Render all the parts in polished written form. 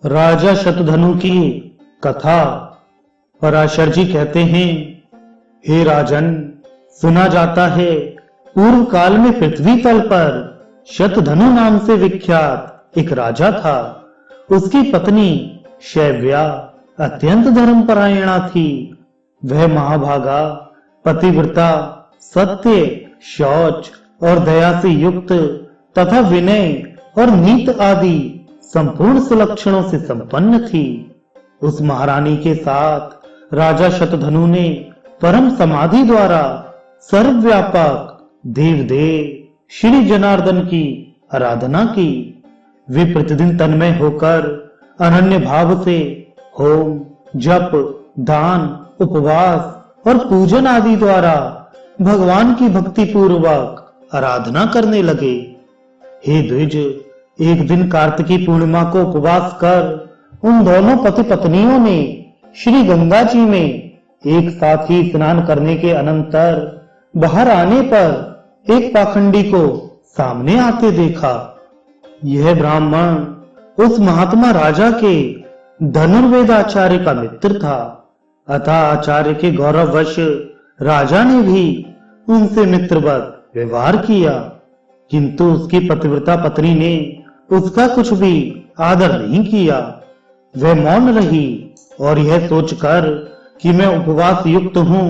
राजा शतधनु की कथा। पराशर जी कहते हैं, हे राजन, सुना जाता है पूर्व काल में पृथ्वी तल पर शतधनु नाम से विख्यात एक राजा था। उसकी पत्नी शैव्या अत्यंत धर्मपरायणा थी। वह महाभागा, पतिव्रता, सत्य, शौच और दया से युक्त तथा विनय और नीत आदि संपूर्ण सुलक्षणों से संपन्न थी। उस महारानी के साथ राजा शतधनु ने परम समाधि द्वारा सर्वव्यापक देवदेव श्री जनार्दन की आराधना की। वे प्रतिदिन तन्मय होकर अनन्य भाव से होम, जप, दान, उपवास और पूजन आदि द्वारा भगवान की भक्ति पूर्वक आराधना करने लगे। हे द्विज, एक दिन कार्तिकी पूर्णिमा को उपवास कर उन दोनों पति पत्नियों ने श्री गंगा जी में एक साथ ही स्नान करने के अनंतर बाहर आने पर एक पाखंडी को सामने आते देखा। यह ब्राह्मण उस महात्मा राजा के धनुर्वेदाचार्य का मित्र था। अतः आचार्य के गौरववश राजा ने भी उनसे मित्रवत व्यवहार किया, किंतु उसकी पतिव्रता पत्नी ने उसका कुछ भी आदर नहीं किया। वह मौन रही और यह सोचकर कि मैं उपवास युक्त हूं,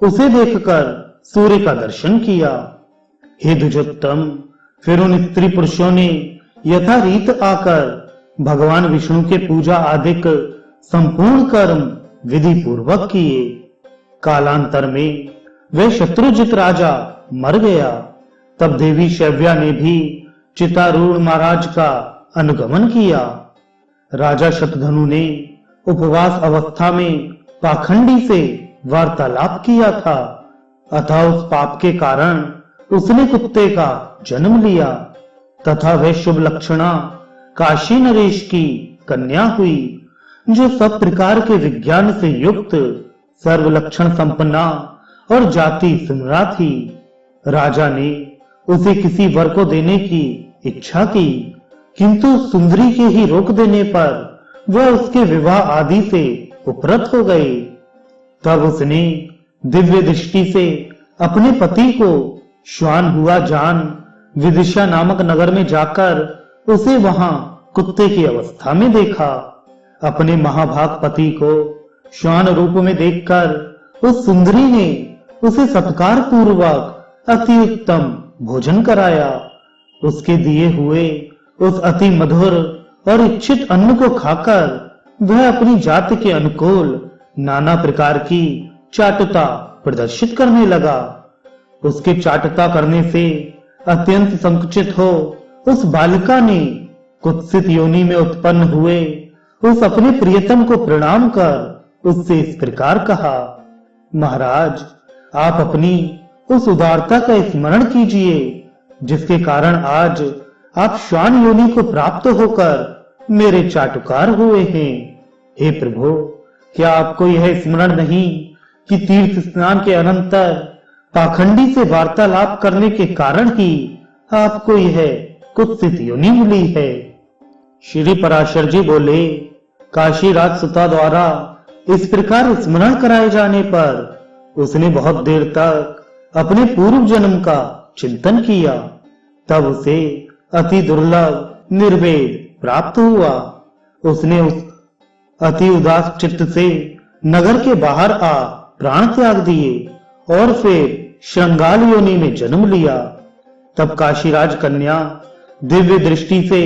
उसे देखकर सूर्य का दर्शन किया। हे द्विजोत्तम, फिर उन स्त्री पुरुषों ने यथा रीत आकर भगवान विष्णु के पूजा आदिक संपूर्ण कर्म विधि पूर्वक किए। कालांतर में वह शत्रुजित राजा मर गया। तब देवी शैव्या ने भी चितारूढ़ महाराज का अनुगमन किया। राजा शतधनु ने उपवास अवस्था में पाखंडी से वार्तालाप किया था, अतः उस पाप के कारण उसने कुत्ते का जन्म लिया तथा वह शुभ लक्षणा काशी नरेश की कन्या हुई, जो सब प्रकार के विज्ञान से युक्त सर्व लक्षण संपन्ना और जाति सुंदरा थी। राजा ने उसे किसी वर को देने की इच्छा की, किंतु सुंदरी के ही रोक देने पर वह उसके विवाह आदि से उपरत हो गए। तब उसने दिव्य दृष्टि से अपने पति को श्वान हुआ जान विदिशा नामक नगर में जाकर उसे वहां कुत्ते की अवस्था में देखा। अपने महाभाग पति को श्वान रूप में देखकर उस सुंदरी ने उसे सत्कार पूर्वक अति उत्तम भोजन कराया। उसके दिए हुए उस अति मधुर और इच्छित अन्न को खाकर वह अपनी जाति के अनुकूल नाना प्रकार की चाटुता प्रदर्शित करने लगा। उसके चाटुता करने से अत्यंत संकुचित हो उस बालिका ने कुत्सित योनि में उत्पन्न हुए उस अपने प्रियतम को प्रणाम कर उससे इस प्रकार कहा, महाराज, आप अपनी उस उदारता का स्मरण कीजिए जिसके कारण आज आप श्वान योनि को प्राप्त होकर मेरे चाटुकार हुए हैं। हे प्रभु, क्या आपको यह स्मरण नहीं कि तीर्थ स्नान के अनंतर पाखंडी से वार्तालाप करने के कारण ही आपको यह कुत्सित योनि मिली है। श्री पराशर जी बोले, काशी राज सुता द्वारा इस प्रकार स्मरण कराए जाने पर उसने बहुत देर तक अपने पूर्व जन्म का चिंतन किया। तब उसे अति दुर्लभ निर्वेद प्राप्त हुआ। उसने उस अति उदास चित्त से नगर के बाहर आ प्राण त्याग दिए और फिर श्रृंगाल योनि में जन्म लिया। तब काशीराज कन्या दिव्य दृष्टि से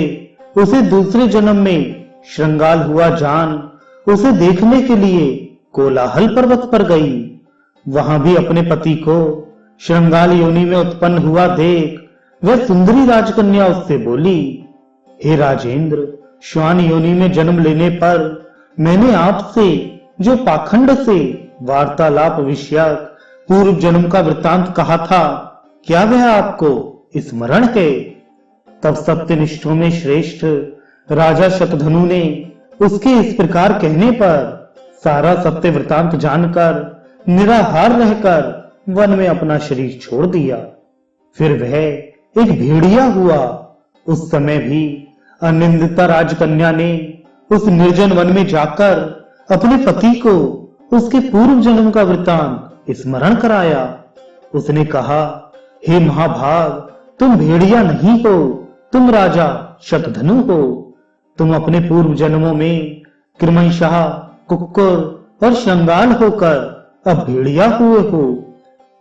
उसे दूसरे जन्म में श्रृंगाल हुआ जान उसे देखने के लिए कोलाहल पर्वत पर गई। वहां भी अपने पति को श्रृंगाल योनि में उत्पन्न हुआ देख वह सुंदरी राजकन्या उससे बोली, हे राजेंद्र, श्वान योनि में जन्म लेने पर मैंने आपसे जो पाखंड से वार्तालाप विषयक पूर्व जन्म का वृत्तांत कहा था, क्या वह आपको स्मरण है? तब सत्यनिष्ठों में श्रेष्ठ राजा शतधनु ने उसके इस प्रकार कहने पर सारा सत्य वृत्तांत जानकर निराहार रहकर वन में अपना शरीर छोड़ दिया। फिर वह एक भेड़िया हुआ। उस समय भी अनिंदिता राजकन्या ने उस निर्जन वन में जाकर अपने पति को उसके पूर्व जन्म का वृत्तांत स्मरण कराया। उसने कहा, हे महाभाग, तुम भेड़िया नहीं हो, तुम राजा शतधनु हो। तुम अपने पूर्व जन्मों में कृमशः, कुक्कुर और शंगाल होकर अब भेड़िया हुए हो।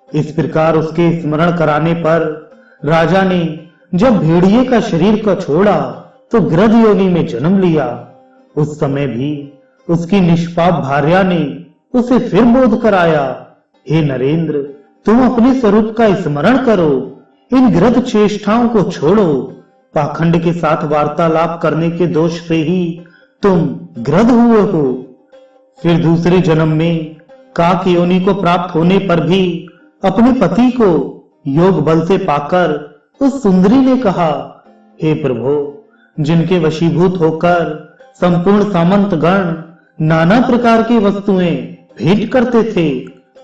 इस प्रकार उसके स्मरण कराने पर राजा ने जब भेड़िए का शरीर को छोड़ा तो गृध योनि में जन्म लिया। उस समय भी उसकी निष्पाप भार्या ने उसे फिर बोध कराया, हे नरेंद्र, तुम अपने स्वरूप का स्मरण करो, इन गृध चेष्टाओं को छोड़ो। पाखंड के साथ वार्तालाप करने के दोष से ही तुम गृध हुए हो। फिर दूसरे जन्म में काक योनि को प्राप्त होने पर भी अपने पति को योग बल से पाकर उस सुंदरी ने कहा, हे प्रभु, जिनके वशीभूत होकर संपूर्ण सामंत गण नाना प्रकार की वस्तुएं भेंट करते थे,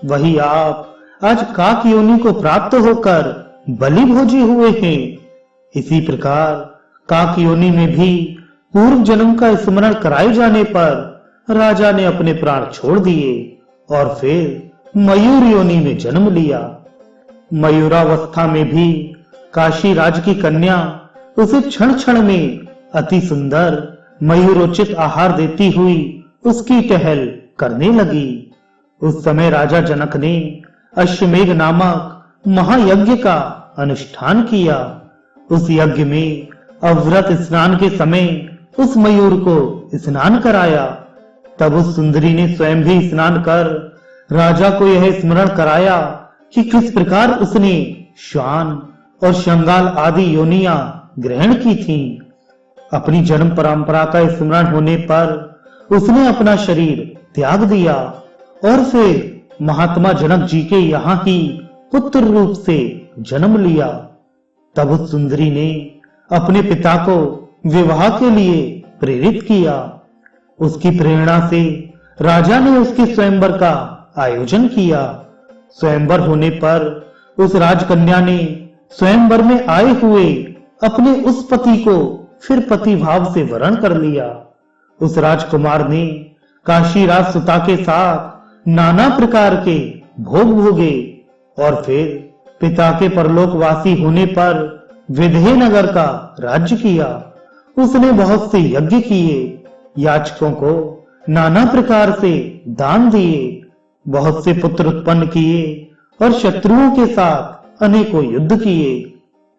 वही आप आज काक योनि को प्राप्त होकर बलि भोजी हुए हैं। इसी प्रकार काक योनि में भी पूर्व जन्म का स्मरण कराए जाने पर राजा ने अपने प्राण छोड़ दिए और फिर मयूर योनि में जन्म लिया। मयूरावस्था में भी काशी राज की कन्या उसे क्षण क्षण में अति सुंदर मयूरोचित आहार देती हुई उसकी टहल करने लगी। उस समय राजा जनक ने अश्वमेघ नामक महायज्ञ का अनुष्ठान किया। उस यज्ञ में अव्रत स्नान के समय उस मयूर को स्नान कराया। तब उस सुंदरी ने स्वयं भी स्नान कर राजा को यह स्मरण कराया कि किस प्रकार उसने श्वान और शंगाल आदि योनियां ग्रहण की थीं। अपनी जन्म परंपरा का स्मरण होने पर उसने अपना शरीर त्याग दिया और फिर महात्मा जनक जी के यहाँ ही पुत्र रूप से जन्म लिया। तब उस सुंदरी ने अपने पिता को विवाह के लिए प्रेरित किया। उसकी प्रेरणा से राजा ने उसके स्वयंवर का आयोजन किया। स्वयंवर होने पर उस राजकन्या ने स्वयंवर में आए हुए अपने उस पति को फिर पति भाव से वरण कर लिया। उस राजकुमार ने काशी राज सुता के साथ नाना प्रकार के भोग भोगे और फिर पिता के परलोकवासी होने पर विदेहनगर का राज्य किया। उसने बहुत से यज्ञ किए, याचकों को नाना प्रकार से दान दिए, बहुत से पुत्र उत्पन्न किए और शत्रुओं के साथ अनेकों युद्ध किए।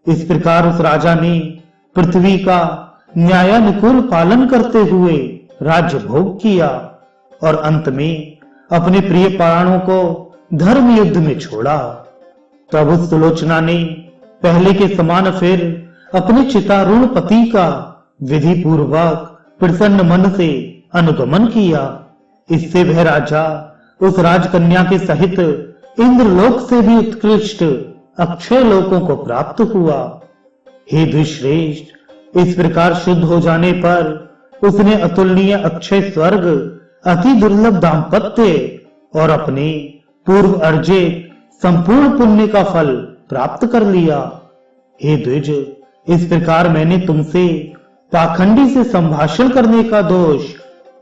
इस प्रकार उस राजा ने पृथ्वी का न्यायानुकूल पालन करते हुए राज्य भोग किया और अंत में अपने प्रिय प्राणों को धर्म युद्ध में छोड़ा। तब उस सुलोचना ने पहले के समान फिर अपने चितारूढ़ पति का विधि पूर्वक प्रसन्न मन से अनुगमन किया। इससे वह राजा उस राजकन्या के सहित इंद्रलोक से भी उत्कृष्ट अक्षय लोकों को प्राप्त हुआ। हे द्विश्रेष्ठ, इस प्रकार शुद्ध हो जाने पर उसने अतुलनीय अक्षय स्वर्ग, अति दुर्लभ दाम्पत्य और अपने पूर्व अर्जित संपूर्ण पुण्य का फल प्राप्त कर लिया। हे द्विज, इस प्रकार मैंने तुमसे पाखंडी से संभाषण करने का दोष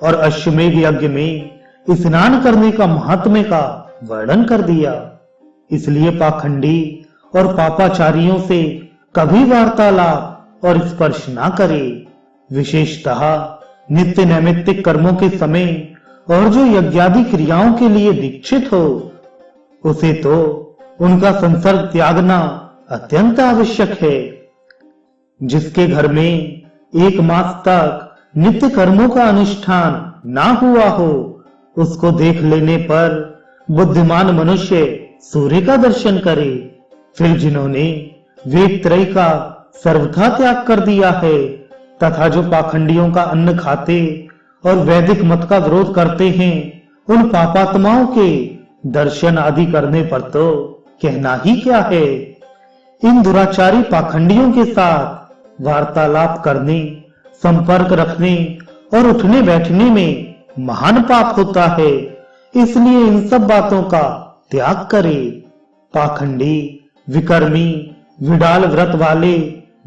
और अश्वमेध यज्ञ में स्नान करने का महात्म्य का वर्णन कर दिया। इसलिए पाखंडी और पापाचारियों से कभी वार्तालाप और स्पर्श ना करे। विशेषतः नित्य नैमित्तिक कर्मों के समय और जो यज्ञादि क्रियाओं के लिए दीक्षित हो, उसे तो उनका संसर्ग त्यागना अत्यंत आवश्यक है। जिसके घर में 1 मास तक नित्य कर्मों का अनुष्ठान ना हुआ हो, उसको देख लेने पर बुद्धिमान मनुष्य सूर्य का दर्शन करे। फिर जिन्होंने वेद त्रय का सर्वथा त्याग कर दिया है तथा जो पाखंडियों का अन्न खाते और वैदिक मत का विरोध करते हैं, उन पापात्माओं के दर्शन आदि करने पर तो कहना ही क्या है। इन दुराचारी पाखंडियों के साथ वार्तालाप करने, संपर्क रखने और उठने बैठने में महान पाप होता है। इसलिए इन सब बातों का त्याग करे। पाखंडी, विकर्मी, विडाल व्रत वाले,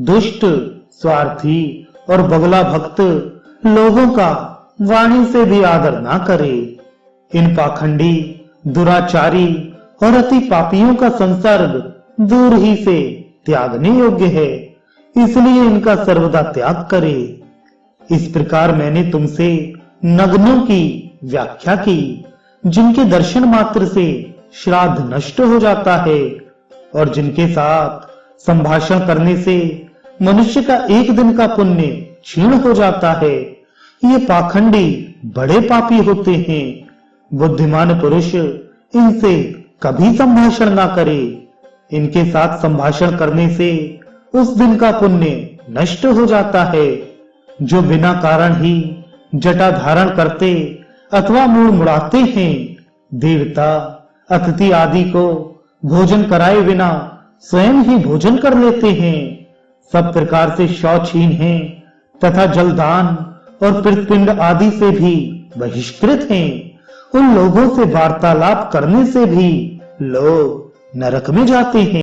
दुष्ट, स्वार्थी और बगला भक्त लोगों का वाणी से भी आदर ना करे। इन पाखंडी, दुराचारी और अति पापियों का संसर्ग दूर ही से त्यागने योग्य है, इसलिए इनका सर्वदा त्याग करे। इस प्रकार मैंने तुमसे नग्नों की व्याख्या की, जिनके दर्शन मात्र से श्राद्ध नष्ट हो जाता है और जिनके साथ संभाषण करने से मनुष्य का एक दिन का पुण्य क्षीण हो जाता है। ये पाखंडी बड़े पापी होते हैं। बुद्धिमान पुरुष इनसे कभी संभाषण ना करे। इनके साथ संभाषण करने से उस दिन का पुण्य नष्ट हो जाता है। जो बिना कारण ही जटा धारण करते अथवा मुड़ मुड़ाते हैं, देवता, अतिथि आदि को भोजन कराए बिना स्वयं ही भोजन कर लेते हैं, सब प्रकार से शौचहीन हैं तथा जलदान और पितृपिंड आदि से भी बहिष्कृत हैं, उन लोगों से वार्तालाप करने से भी लोग नरक में जाते हैं।